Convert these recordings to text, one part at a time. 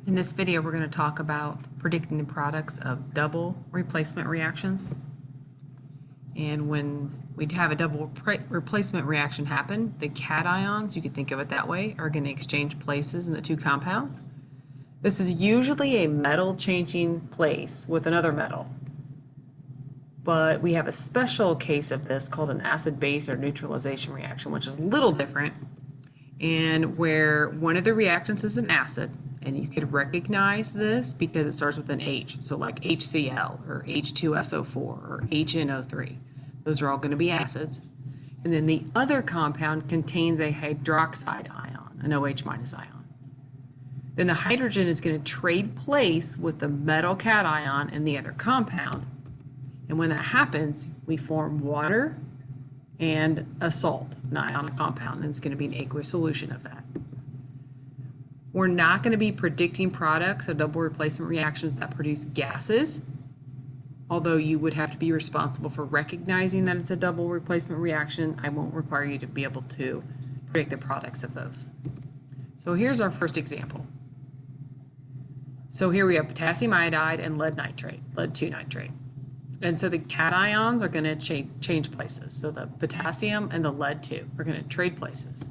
In this video, we're going to talk about predicting the products of double replacement reactions. And when we have a double replacement reaction happen, the cations, you could think of it that way, are going to exchange places in the two compounds. This is usually a metal changing place with another metal. But we have a special case of this called an acid-base or neutralization reaction, which is a little different, and where one of the reactants is an acid, and you could recognize this because it starts with an H, so like HCl or H2SO4 or HNO3. Those are all going to be acids. And then the other compound contains a hydroxide ion, an OH minus ion. Then the hydrogen is going to trade place with the metal cation in the other compound. And when that happens, we form water and a salt, an ionic compound, and it's going to be an aqueous solution of that. We're not going to be predicting products of double replacement reactions that produce gases, although you would have to be responsible for recognizing that it's a double replacement reaction. I won't require you to be able to predict the products of those. So here's our first example. So here we have potassium iodide and lead nitrate, lead 2 nitrate. And so the cations are going to change places. So the potassium and the lead 2 are going to trade places.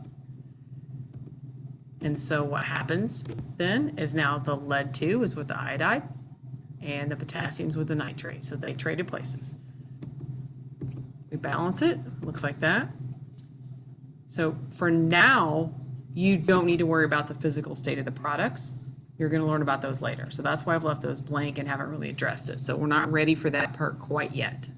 And so what happens then is now the lead 2 is with the iodide and the potassium is with the nitrate. So they traded places. We balance it, looks like that. So for now, you don't need to worry about the physical state of the products. You're going to learn about those later. So that's why I've left those blank and haven't really addressed it. So we're not ready for that part quite yet.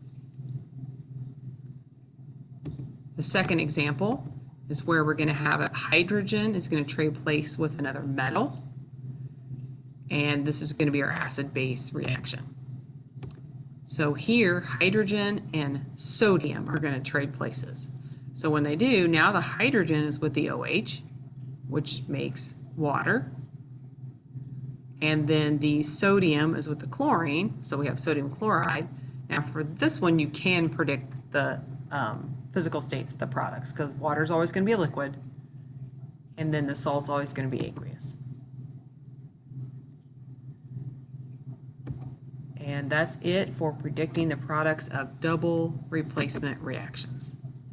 The second example is where we're going to have a hydrogen is going to trade place with another metal. And this is going to be our acid-base reaction. So here, hydrogen and sodium are going to trade places. So when they do, now the hydrogen is with the OH, which makes water. And then the sodium is with the chlorine, so we have sodium chloride. Now for this one, you can predict the physical states of the products because water is always going to be a liquid, and then the salt is always going to be aqueous. And that's it for predicting the products of double replacement reactions.